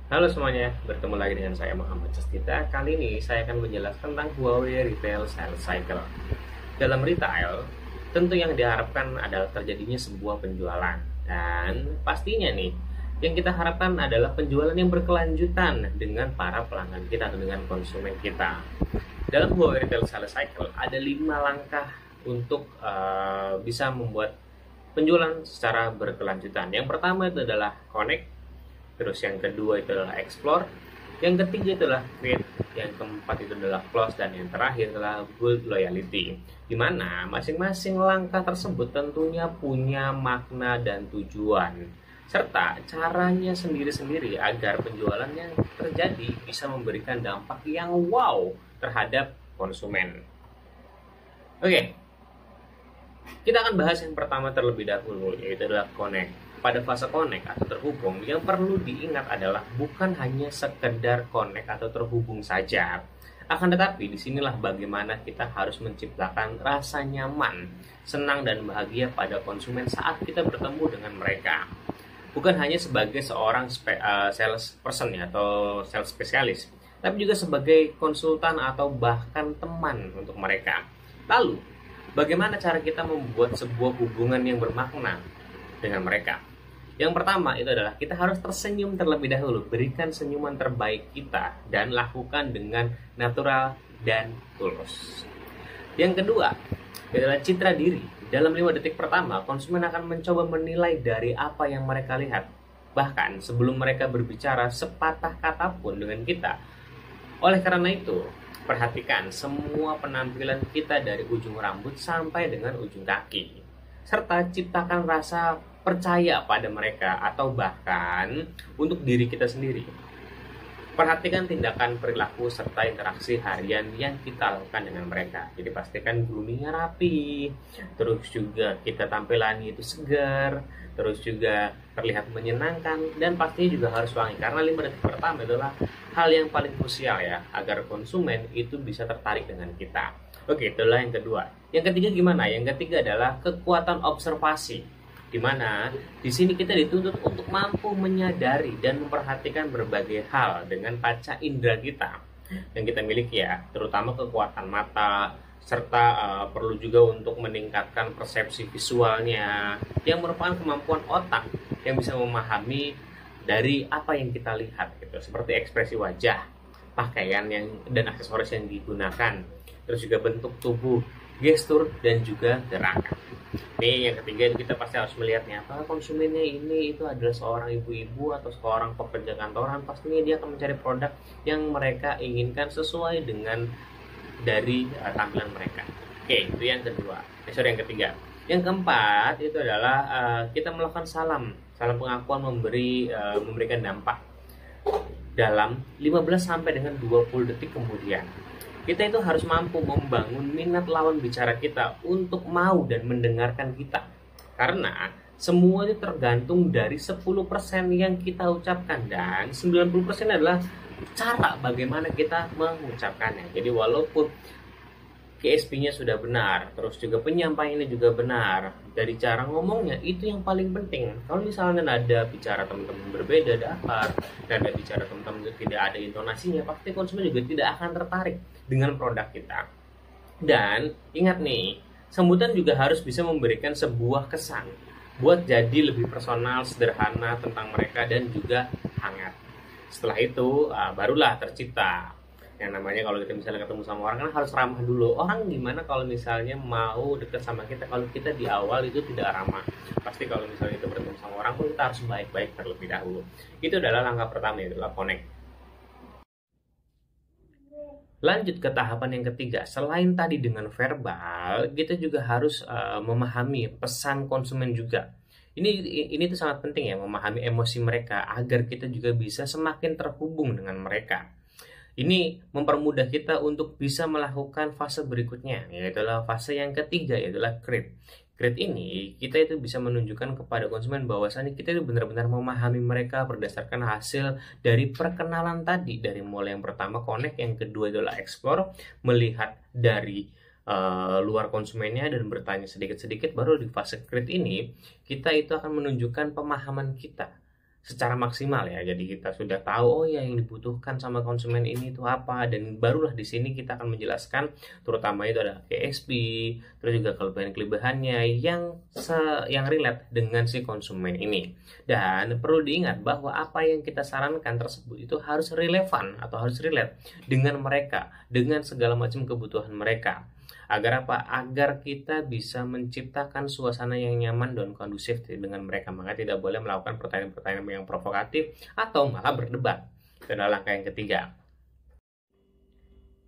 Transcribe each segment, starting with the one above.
Halo semuanya, bertemu lagi dengan saya Muhammad Cestita. Kali ini saya akan menjelaskan tentang Huawei Retail Sales Cycle. Dalam retail, tentu yang diharapkan adalah terjadinya sebuah penjualan. Dan pastinya nih, yang kita harapkan adalah penjualan yang berkelanjutan dengan para pelanggan kita atau dengan konsumen kita. Dalam Huawei Retail Sales Cycle, ada 5 langkah untuk bisa membuat penjualan secara berkelanjutan. Yang pertama itu adalah connect, terus yang kedua itu adalah explore, yang ketiga itu adalah create, yang keempat itu adalah close, dan yang terakhir adalah build loyalty. Di mana masing-masing langkah tersebut tentunya punya makna dan tujuan serta caranya sendiri-sendiri agar penjualan yang terjadi bisa memberikan dampak yang wow terhadap konsumen. Oke, kita akan bahas yang pertama terlebih dahulu, yaitu adalah connect. Pada fase connect atau terhubung, yang perlu diingat adalah bukan hanya sekedar connect atau terhubung saja. Akan tetapi, disinilah bagaimana kita harus menciptakan rasa nyaman, senang, dan bahagia pada konsumen saat kita bertemu dengan mereka. Bukan hanya sebagai seorang sales person ya, atau sales spesialis, tapi juga sebagai konsultan atau bahkan teman untuk mereka. Lalu, bagaimana cara kita membuat sebuah hubungan yang bermakna dengan mereka? Yang pertama itu adalah kita harus tersenyum terlebih dahulu. Berikan senyuman terbaik kita dan lakukan dengan natural dan tulus. Yang kedua adalah citra diri. Dalam 5 detik pertama, konsumen akan mencoba menilai dari apa yang mereka lihat. Bahkan sebelum mereka berbicara sepatah kata pun dengan kita. Oleh karena itu, perhatikan semua penampilan kita dari ujung rambut sampai dengan ujung kaki. Serta ciptakan rasa percaya pada mereka atau bahkan untuk diri kita sendiri. Perhatikan tindakan, perilaku, serta interaksi harian yang kita lakukan dengan mereka. Jadi pastikan groomingnya rapi, terus juga kita tampilannya itu segar, terus juga terlihat menyenangkan, dan pastinya juga harus wangi. Karena 5 detik pertama adalah hal yang paling krusial ya, agar konsumen itu bisa tertarik dengan kita. Oke, itulah yang kedua. Yang ketiga gimana? Yang ketiga adalah kekuatan observasi, di mana di sini kita dituntut untuk mampu menyadari dan memperhatikan berbagai hal dengan panca indera kita yang kita miliki ya, terutama kekuatan mata, serta perlu juga untuk meningkatkan persepsi visualnya yang merupakan kemampuan otak yang bisa memahami dari apa yang kita lihat gitu, seperti ekspresi wajah, pakaian yang dan aksesoris yang digunakan, terus juga bentuk tubuh, gestur, dan juga gerakan. Nih yang ketiga itu kita pasti harus melihatnya, apakah konsumennya ini itu adalah seorang ibu-ibu atau seorang pekerja kantoran. Pastinya dia akan mencari produk yang mereka inginkan sesuai dengan dari tampilan mereka. Oke, itu yang kedua. Yang ketiga. Yang keempat itu adalah kita melakukan salam pengakuan, memberikan dampak dalam 15 sampai dengan 20 detik kemudian. Kita itu harus mampu membangun minat lawan bicara kita untuk mau dan mendengarkan kita. Karena semua itu tergantung dari 10% yang kita ucapkan, dan 90% adalah cara bagaimana kita mengucapkannya. Jadi walaupun KSP-nya sudah benar, terus juga penyampaiannya juga benar, dari cara ngomongnya itu yang paling penting. Kalau misalnya nada bicara teman-teman berbeda datar, nada bicara teman-teman tidak ada intonasinya, pasti konsumen juga tidak akan tertarik dengan produk kita. Dan ingat nih, sambutan juga harus bisa memberikan sebuah kesan buat jadi lebih personal, sederhana tentang mereka, dan juga hangat. Setelah itu barulah tercipta yang namanya, kalau kita misalnya ketemu sama orang kan harus ramah dulu. Orang gimana kalau misalnya mau deket sama kita kalau kita di awal itu tidak ramah? Pasti kalau misalnya kita bertemu sama orang pun kita harus baik-baik terlebih dahulu. Itu adalah langkah pertama, itu adalah connect. Lanjut ke tahapan yang ketiga, selain tadi dengan verbal, kita juga harus memahami pesan konsumen juga. Ini tuh sangat penting ya, memahami emosi mereka agar kita juga bisa semakin terhubung dengan mereka. Ini mempermudah kita untuk bisa melakukan fase berikutnya, yaitu fase yang ketiga, yaitu create. Create ini kita itu bisa menunjukkan kepada konsumen bahwasannya kita itu benar-benar memahami mereka berdasarkan hasil dari perkenalan tadi, dari mulai yang pertama connect, yang kedua adalah explore, melihat dari luar konsumennya dan bertanya sedikit-sedikit. Baru di fase create ini kita itu akan menunjukkan pemahaman kita secara maksimal ya. Jadi kita sudah tahu oh ya yang dibutuhkan sama konsumen ini itu apa, dan barulah di sini kita akan menjelaskan terutama itu ada KSP, terus juga kelebihan-kelebihannya yang relate dengan si konsumen ini. Dan perlu diingat bahwa apa yang kita sarankan tersebut itu harus relevan atau harus relate dengan mereka, dengan segala macam kebutuhan mereka. Agar apa? Agar kita bisa menciptakan suasana yang nyaman dan kondusif dengan mereka. Maka tidak boleh melakukan pertanyaan-pertanyaan yang provokatif atau malah berdebat. Itu adalah langkah yang ketiga.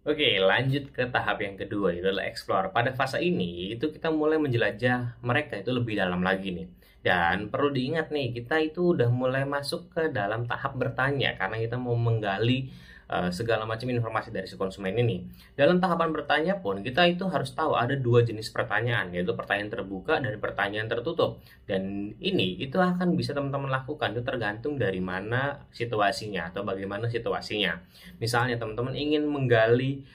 Oke, lanjut ke tahap yang kedua, itu adalah explore. Pada fase ini, itu kita mulai menjelajah mereka itu lebih dalam lagi nih. Dan perlu diingat nih, kita itu udah mulai masuk ke dalam tahap bertanya, karena kita mau menggali segala macam informasi dari si konsumen ini. Dalam tahapan bertanya pun, kita itu harus tahu ada dua jenis pertanyaan, yaitu pertanyaan terbuka dan pertanyaan tertutup. Dan ini itu akan bisa teman-teman lakukan, itu tergantung dari mana situasinya atau bagaimana situasinya. Misalnya teman-teman ingin menggali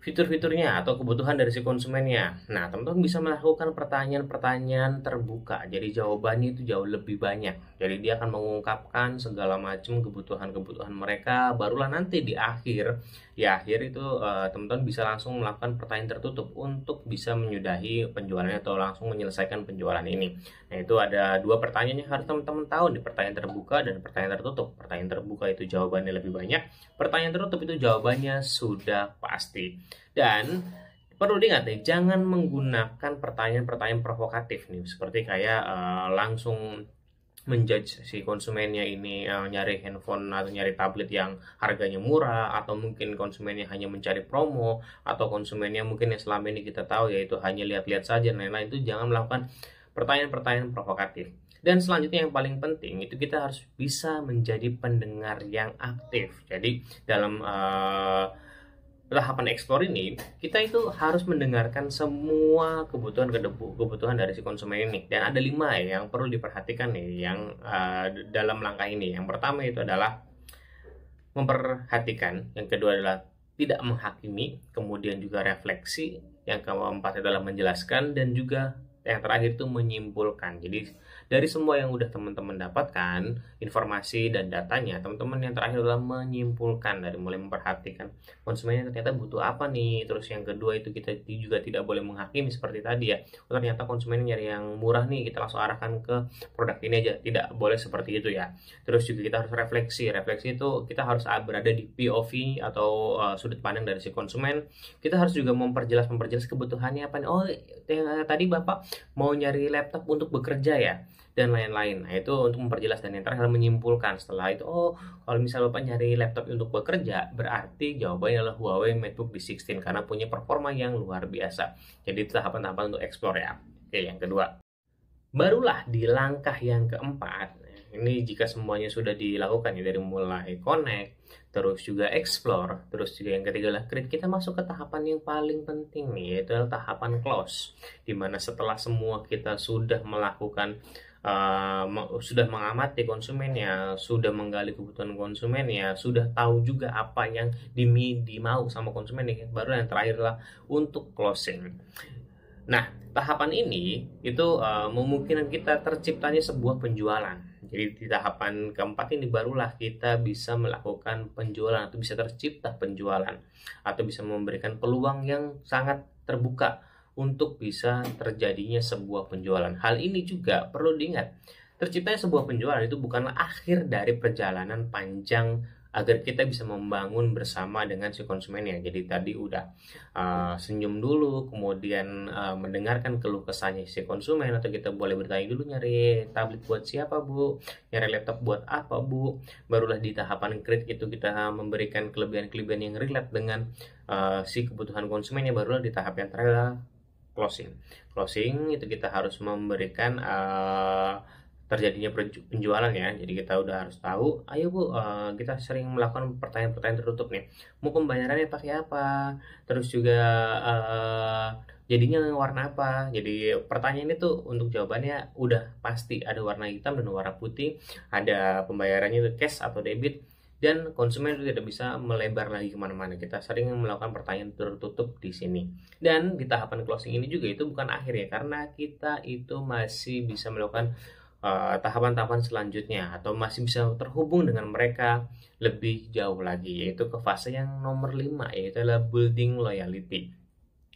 fitur-fiturnya atau kebutuhan dari si konsumennya. Nah, teman-teman bisa melakukan pertanyaan-pertanyaan terbuka. Jadi jawabannya itu jauh lebih banyak. Jadi dia akan mengungkapkan segala macam kebutuhan-kebutuhan mereka. Barulah nanti di akhir itu teman-teman bisa langsung melakukan pertanyaan tertutup untuk bisa menyudahi penjualannya atau langsung menyelesaikan penjualan ini. Nah, itu ada dua pertanyaan yang harus teman-teman tahu di pertanyaan terbuka dan pertanyaan tertutup. Pertanyaan terbuka itu jawabannya lebih banyak. Pertanyaan tertutup itu jawabannya sudah pasti. Dan perlu diingat nih, jangan menggunakan pertanyaan-pertanyaan provokatif nih, seperti kayak langsung menjudge si konsumennya ini nyari handphone atau nyari tablet yang harganya murah, atau mungkin konsumennya hanya mencari promo, atau konsumennya mungkin yang selama ini kita tahu yaitu hanya lihat-lihat saja. Nah, itu jangan melakukan pertanyaan-pertanyaan provokatif. Dan selanjutnya yang paling penting itu kita harus bisa menjadi pendengar yang aktif. Jadi dalam tahapan explore ini kita itu harus mendengarkan semua kebutuhan dari si konsumen ini, dan ada 5 ya yang perlu diperhatikan nih yang dalam langkah ini. Yang pertama itu adalah memperhatikan, yang kedua adalah tidak menghakimi, kemudian juga refleksi, yang keempat adalah menjelaskan, dan juga yang terakhir itu menyimpulkan. Jadi dari semua yang udah teman-teman dapatkan informasi dan datanya, teman-teman yang terakhir adalah menyimpulkan, dari mulai memperhatikan konsumennya ternyata butuh apa nih. Terus yang kedua itu kita juga tidak boleh menghakimi seperti tadi ya, oh, ternyata konsumennya nyari yang murah nih, kita langsung arahkan ke produk ini aja. Tidak boleh seperti itu ya. Terus juga kita harus refleksi itu kita harus berada di POV atau sudut pandang dari si konsumen. Kita harus juga memperjelas kebutuhannya apa nih. Oh, tadi Bapak mau nyari laptop untuk bekerja ya, dan lain-lain. Nah, itu untuk memperjelas. Dan yang terakhir menyimpulkan. Setelah itu, oh, kalau misalnya Bapak nyari laptop untuk bekerja, berarti jawabannya adalah Huawei MateBook D16 karena punya performa yang luar biasa. Jadi itu tahapan-tahapan untuk explore ya. Oke, yang kedua. Barulah di langkah yang keempat, ini jika semuanya sudah dilakukan ya, dari mulai connect, terus juga explore, terus juga yang ketiga adalah create, kita masuk ke tahapan yang paling penting nih, yaitu adalah tahapan close. Dimana setelah semua kita sudah melakukan sudah mengamati konsumennya, sudah menggali kebutuhan konsumennya, sudah tahu juga apa yang dimau sama konsumen nih, baru yang terakhir adalah untuk closing. Nah, tahapan ini itu memungkinkan kita terciptanya sebuah penjualan. Jadi di tahapan keempat ini barulah kita bisa melakukan penjualan atau bisa tercipta penjualan atau bisa memberikan peluang yang sangat terbuka untuk bisa terjadinya sebuah penjualan. Hal ini juga perlu diingat, terciptanya sebuah penjualan itu bukanlah akhir dari perjalanan panjang agar kita bisa membangun bersama dengan si konsumennya. Jadi tadi udah senyum dulu, kemudian mendengarkan keluh kesahnya si konsumen, atau kita boleh bertanya dulu, nyari tablet buat siapa Bu, nyari laptop buat apa Bu. Barulah di tahapan create itu kita memberikan kelebihan-kelebihan yang relate dengan si kebutuhan konsumennya. Barulah di tahap yang terakhir closing itu kita harus memberikan terjadinya penjualan ya. Jadi kita udah harus tahu, ayo Bu, kita sering melakukan pertanyaan-pertanyaan tertutup nih, mau pembayarannya pakai apa, terus juga jadinya warna apa. Jadi pertanyaan itu untuk jawabannya udah pasti, ada warna hitam dan warna putih, ada pembayarannya itu cash atau debit, dan konsumen itu tidak bisa melebar lagi kemana-mana. Kita sering melakukan pertanyaan tertutup di sini. Dan di tahapan closing ini juga itu bukan akhir ya, karena kita itu masih bisa melakukan tahapan-tahapan selanjutnya atau masih bisa terhubung dengan mereka lebih jauh lagi, yaitu ke fase yang nomor 5, yaitu adalah building loyalty,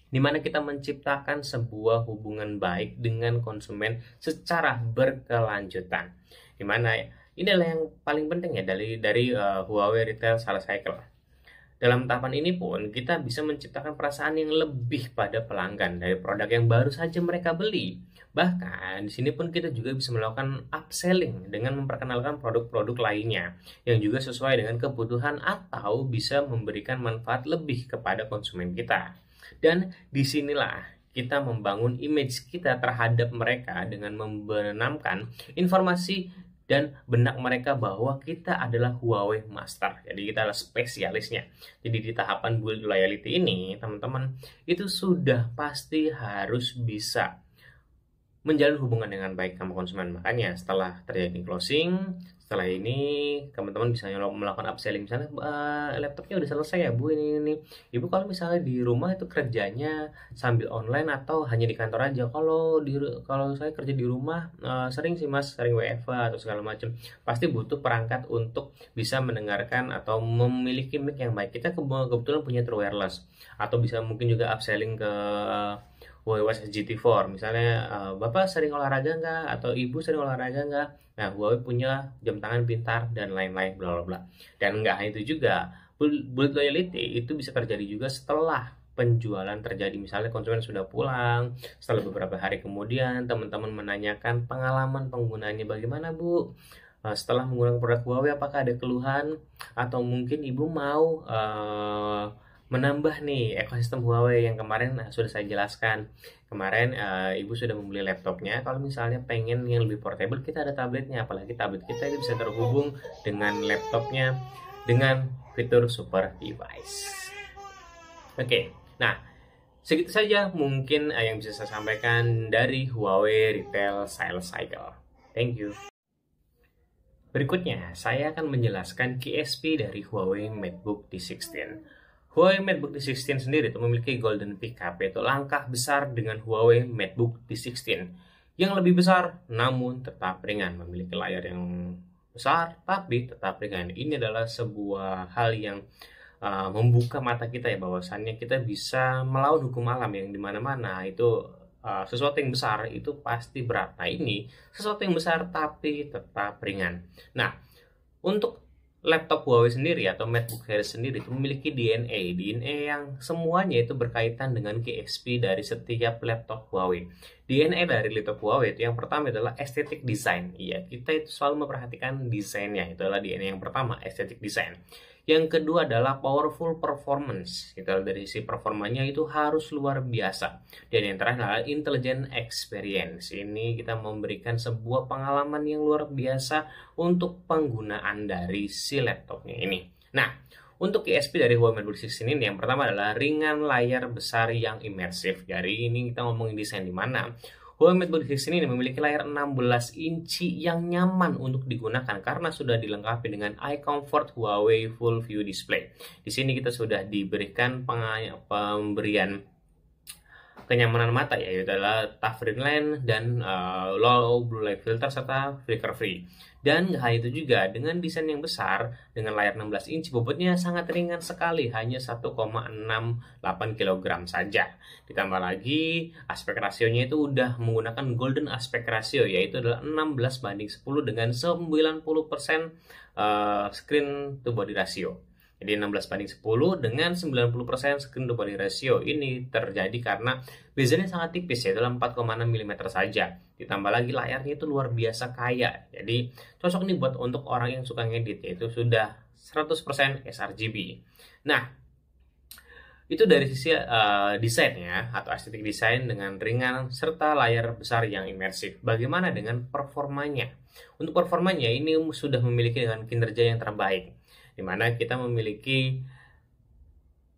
di mana kita menciptakan sebuah hubungan baik dengan konsumen secara berkelanjutan. Di mana ini adalah yang paling penting ya dari Huawei Retail Sales Cycle. Dalam tahapan ini pun kita bisa menciptakan perasaan yang lebih pada pelanggan dari produk yang baru saja mereka beli. Bahkan di sini pun kita juga bisa melakukan upselling dengan memperkenalkan produk-produk lainnya yang juga sesuai dengan kebutuhan atau bisa memberikan manfaat lebih kepada konsumen kita. Dan disinilah kita membangun image kita terhadap mereka dengan membenamkan informasi dan benak mereka bahwa kita adalah Huawei Master. Jadi kita adalah spesialisnya. Jadi di tahapan build loyalty ini, teman-teman, itu sudah pasti harus bisa menjalin hubungan dengan baik sama konsumen. Makanya setelah terjadi closing, setelah ini teman-teman bisa melakukan upselling. Misalnya laptopnya udah selesai ya Bu, ini Ibu kalau misalnya di rumah itu kerjanya sambil online atau hanya di kantor aja? Kalau saya kerja di rumah sering sih Mas, sering WFH atau segala macam. Pasti butuh perangkat untuk bisa mendengarkan atau memiliki mic yang baik. Kita kebetulan punya true wireless, atau bisa mungkin juga upselling ke Huawei Watch GT4. Misalnya Bapak sering olahraga nggak, atau Ibu sering olahraga nggak? Nah, Huawei punya jam tangan pintar dan lain-lain, bla bla bla. Dan nggak hanya itu juga, build loyalty itu bisa terjadi juga setelah penjualan terjadi. Misalnya konsumen sudah pulang, setelah beberapa hari kemudian teman-teman menanyakan pengalaman penggunaannya bagaimana Bu? Setelah menggunakan produk Huawei apakah ada keluhan, atau mungkin Ibu mau menambah nih ekosistem Huawei yang kemarin sudah saya jelaskan. Kemarin Ibu sudah membeli laptopnya. Kalau misalnya pengen yang lebih portable, kita ada tabletnya. Apalagi tablet kita itu bisa terhubung dengan laptopnya dengan fitur super device. Oke, nah segitu saja mungkin yang bisa saya sampaikan dari Huawei Retail Sales Cycle. Thank you. Berikutnya, saya akan menjelaskan KSP dari Huawei MateBook D16. Huawei MateBook D16 sendiri itu memiliki golden pickup, yaitu langkah besar dengan Huawei MateBook D16 yang lebih besar namun tetap ringan, memiliki layar yang besar tapi tetap ringan. Ini adalah sebuah hal yang membuka mata kita ya, bahwasannya kita bisa melawan hukum alam yang dimana-mana itu sesuatu yang besar itu pasti berat. Nah, ini sesuatu yang besar tapi tetap ringan. Nah, untuk laptop Huawei sendiri atau MateBook series sendiri itu memiliki DNA yang semuanya itu berkaitan dengan KSP dari setiap laptop Huawei. DNA dari laptop Huawei itu yang pertama adalah estetik design. Iya, kita itu selalu memperhatikan desainnya. Itu adalah DNA yang pertama, estetik design. Yang kedua adalah powerful performance. Kita dari sisi performanya itu harus luar biasa. Dan yang terakhir adalah intelligent experience. Ini kita memberikan sebuah pengalaman yang luar biasa untuk penggunaan dari si laptopnya ini. Nah, untuk KSP dari Huawei MateBook 16 ini yang pertama adalah ringan layar besar yang imersif. Jadi ini kita ngomongin desain di mana Huawei MateBook 16 ini memiliki layar 16 inci yang nyaman untuk digunakan karena sudah dilengkapi dengan Eye Comfort Huawei Full View Display. Di sini kita sudah diberikan pemberian kenyamanan mata, yaitu adalah tough green line dan low blue light filter serta flicker free. Dan nggak hanya itu juga, dengan desain yang besar dengan layar 16 inci, bobotnya sangat ringan sekali, hanya 1,68 kg saja. Ditambah lagi aspek rasionya itu udah menggunakan golden aspect ratio, yaitu adalah 16:10 dengan 90% screen to body ratio. Jadi 16:10 dengan 90% screen to body ratio ini terjadi karena bezelnya sangat tipis, yaitu 4,6 mm saja. Ditambah lagi layarnya itu luar biasa kaya. Jadi cocok nih buat untuk orang yang suka ngedit, yaitu sudah 100% sRGB. Nah, itu dari sisi desainnya atau estetik desain dengan ringan serta layar besar yang imersif. Bagaimana dengan performanya? Untuk performanya ini sudah memiliki dengan kinerja yang terbaik, di mana kita memiliki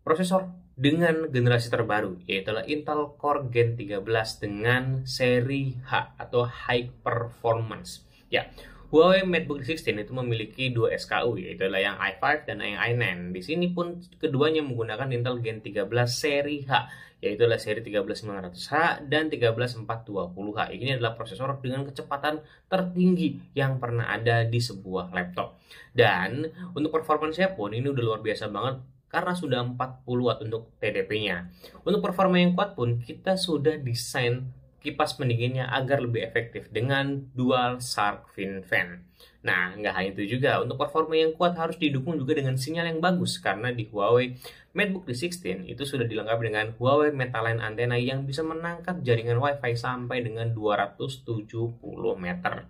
prosesor dengan generasi terbaru, yaitu Intel Core Gen 13 dengan seri H atau High Performance. Ya, Huawei MateBook 16 itu memiliki dua SKU, yaitu adalah yang i5 dan yang i9. Di sini pun keduanya menggunakan Intel Gen 13 seri H, yaitu adalah seri 13900H dan 13420H. Ini adalah prosesor dengan kecepatan tertinggi yang pernah ada di sebuah laptop. Dan untuk performanya pun ini udah luar biasa banget karena sudah 40 watt untuk TDP-nya. Untuk performa yang kuat pun kita sudah desain kipas pendinginnya agar lebih efektif dengan dual shark fin fan. Nah, nggak hanya itu juga, untuk performa yang kuat harus didukung juga dengan sinyal yang bagus karena di Huawei MateBook D16 itu sudah dilengkapi dengan Huawei Metaline antena yang bisa menangkap jaringan WiFi sampai dengan 270 meter.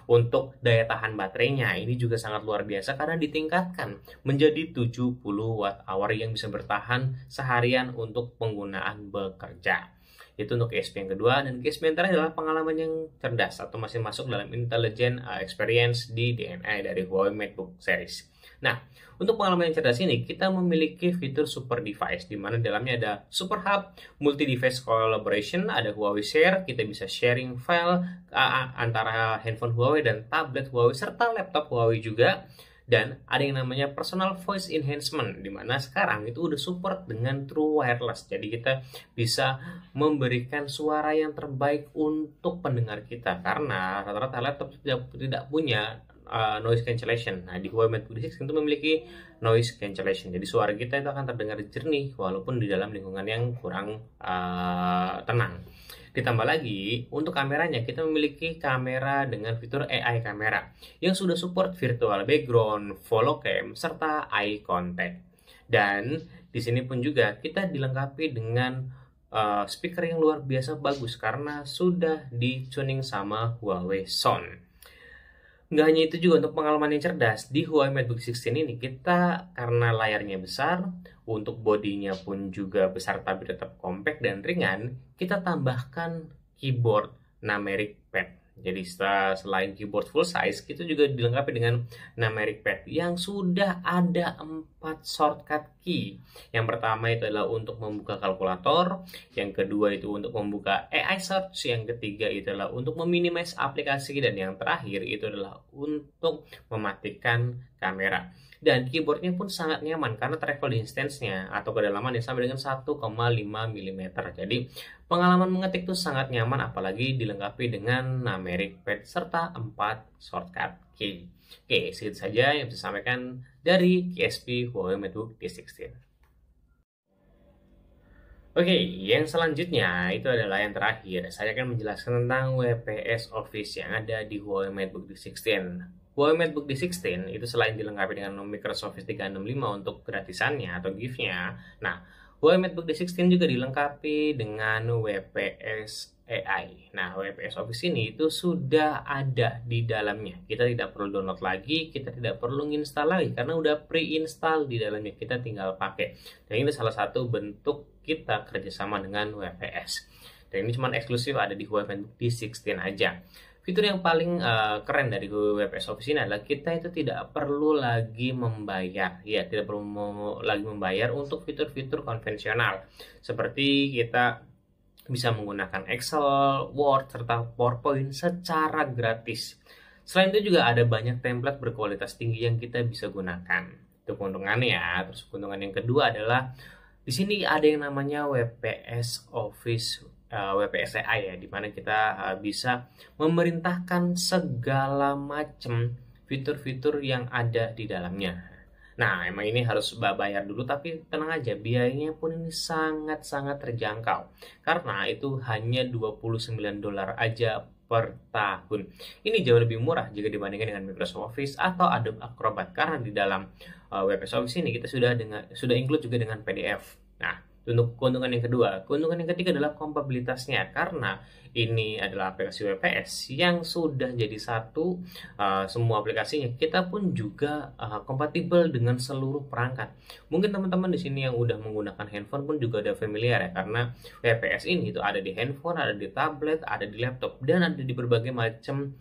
Untuk daya tahan baterainya ini juga sangat luar biasa karena ditingkatkan menjadi 70 watt hour yang bisa bertahan seharian untuk penggunaan bekerja. Itu untuk KSP yang kedua, dan KSP yang terakhir adalah pengalaman yang cerdas atau masih masuk dalam Intelligent Experience di DNA dari Huawei MateBook Series. Nah, untuk pengalaman yang cerdas ini kita memiliki fitur Super Device di mana dalamnya ada Super Hub, Multi Device Collaboration, ada Huawei Share, kita bisa sharing file antara handphone Huawei dan tablet Huawei serta laptop Huawei juga. Dan ada yang namanya personal voice enhancement, di mana sekarang itu udah support dengan true wireless. Jadi kita bisa memberikan suara yang terbaik untuk pendengar kita karena rata-rata laptop tidak punya noise cancellation. Nah, di Huawei MateBook D16 itu memiliki noise cancellation. Jadi suara kita itu akan terdengar jernih walaupun di dalam lingkungan yang kurang tenang. Ditambah lagi, untuk kameranya kita memiliki kamera dengan fitur AI kamera yang sudah support virtual background, follow cam, serta eye contact. Dan di sini pun juga kita dilengkapi dengan speaker yang luar biasa bagus karena sudah di-tuning sama Huawei Sound. Nggak hanya itu juga, untuk pengalaman yang cerdas di Huawei MateBook 16 ini kita karena layarnya besar, untuk bodinya pun juga besar tapi tetap compact dan ringan, kita tambahkan keyboard numeric pad. Jadi selain keyboard full size, kita juga dilengkapi dengan numeric pad yang sudah ada 4 shortcut key. Yang pertama itu adalah untuk membuka kalkulator, yang kedua itu untuk membuka AI search, yang ketiga itu adalah untuk meminimize aplikasi, dan yang terakhir itu adalah untuk mematikan kamera. Dan keyboardnya pun sangat nyaman karena travel distance-nya atau kedalaman yang sampai dengan 1,5 mm. Jadi pengalaman mengetik itu sangat nyaman, apalagi dilengkapi dengan numeric pad serta 4 shortcut key. Oke, segitu saja yang bisa sampaikan dari KSP Huawei MateBook D16. Oke, yang selanjutnya itu adalah yang terakhir. Saya akan menjelaskan tentang WPS Office yang ada di Huawei MateBook D16. Huawei MateBook D16 itu selain dilengkapi dengan Microsoft Office 365 untuk gratisannya atau gift-nya, nah, Huawei MateBook D16 juga dilengkapi dengan WPS AI. Nah, WPS Office ini itu sudah ada di dalamnya. Kita tidak perlu download lagi, kita tidak perlu install lagi karena udah pre-install di dalamnya. Kita tinggal pakai. Dan ini salah satu bentuk kita kerjasama dengan WPS. Dan ini cuma eksklusif ada di Huawei MateBook D16 aja. Fitur yang paling keren dari WPS Office ini adalah kita itu tidak perlu lagi membayar, ya, tidak perlu lagi membayar untuk fitur-fitur konvensional seperti kita bisa menggunakan Excel, Word, serta PowerPoint secara gratis. Selain itu juga ada banyak template berkualitas tinggi yang kita bisa gunakan. Itu keuntungannya ya. Terus keuntungan yang kedua adalah di sini ada yang namanya WPS Office WPS AI ya, dimana kita bisa memerintahkan segala macam fitur-fitur yang ada di dalamnya. Nah, emang ini harus bayar dulu, tapi tenang aja, biayanya pun ini sangat-sangat terjangkau karena itu hanya $29 aja per tahun. Ini jauh lebih murah jika dibandingkan dengan Microsoft Office atau Adobe Acrobat karena di dalam WPS Office ini kita sudah include juga dengan PDF. Nah, untuk keuntungan yang kedua, keuntungan yang ketiga adalah kompatibilitasnya karena ini adalah aplikasi WPS yang sudah jadi satu semua aplikasinya. Kita pun juga kompatibel dengan seluruh perangkat. Mungkin teman-teman di sini yang udah menggunakan handphone pun juga udah familiar ya, karena WPS ini itu ada di handphone, ada di tablet, ada di laptop, dan ada di berbagai macam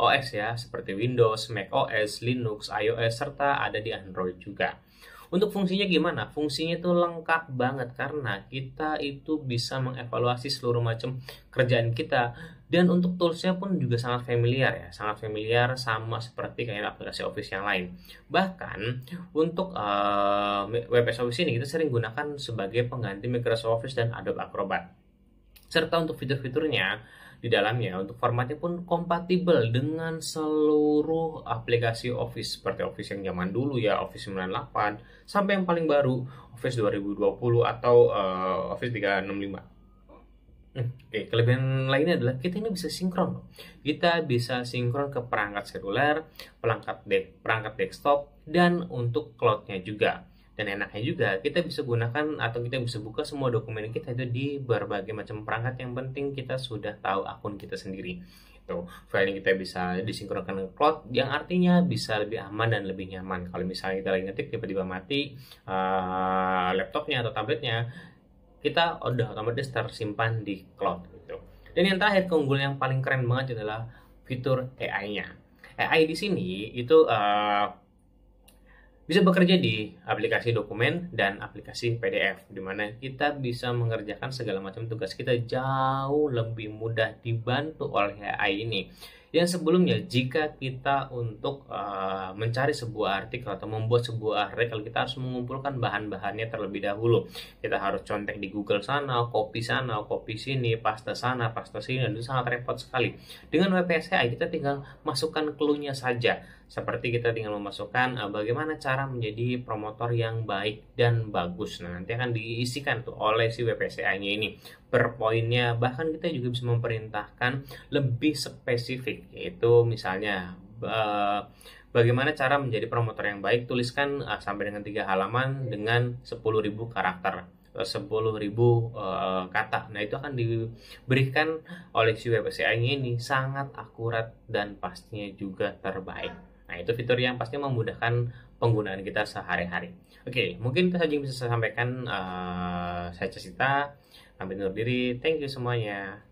OS ya, seperti Windows, Mac OS, Linux, iOS, serta ada di Android juga. Untuk fungsinya gimana? Fungsinya itu lengkap banget karena kita itu bisa mengevaluasi seluruh macam kerjaan kita Dan untuk toolsnya pun juga sangat familiar ya, sangat familiar sama seperti kayak aplikasi Office yang lain. Bahkan untuk WPS Office ini kita sering gunakan sebagai pengganti Microsoft Office dan Adobe Acrobat. Serta untuk fitur-fiturnya di dalamnya, untuk formatnya pun kompatibel dengan seluruh aplikasi Office, seperti Office yang zaman dulu ya, Office 98, sampai yang paling baru, Office 2020 atau Office 365. Oke, kelebihan lainnya adalah kita ini bisa sinkron loh. Kita bisa sinkron ke perangkat seluler, perangkat desktop, dan untuk cloud-nya juga. Dan enaknya juga kita bisa gunakan atau kita bisa buka semua dokumen kita itu di berbagai macam perangkat, yang penting kita sudah tahu akun kita sendiri. Itu file kita bisa disinkronkan ke cloud, yang artinya bisa lebih aman dan lebih nyaman. Kalau misalnya kita lagi ngetik tiba-tiba mati laptopnya atau tabletnya, kita udah otomatis tersimpan di cloud gitu. Dan yang terakhir, keunggulan yang paling keren banget adalah fitur AI-nya. AI di sini itu bisa bekerja di aplikasi dokumen dan aplikasi PDF, di mana kita bisa mengerjakan segala macam tugas kita jauh lebih mudah dibantu oleh AI ini. Yang sebelumnya jika kita untuk mencari sebuah artikel atau membuat sebuah artikel, kita harus mengumpulkan bahan-bahannya terlebih dahulu. Kita harus contek di Google sana, copy sini, paste sana, paste sini, dan itu sangat repot sekali. Dengan WPS AI kita tinggal masukkan clue-nya saja. Seperti kita tinggal memasukkan bagaimana cara menjadi promotor yang baik dan bagus. Nah, nanti akan diisikan tuh oleh si WPS AI-nya ini per poinnya. Bahkan kita juga bisa memerintahkan lebih spesifik, yaitu misalnya bagaimana cara menjadi promotor yang baik, tuliskan sampai dengan 3 halaman dengan 10.000 karakter, 10.000 kata. Nah, itu akan diberikan oleh si WPS AI ini sangat akurat dan pastinya juga terbaik. Nah, itu fitur yang pasti memudahkan penggunaan kita sehari-hari. Oke, mungkin itu saja yang bisa saya sampaikan. Saya Cita, pamit undur diri. Thank you semuanya.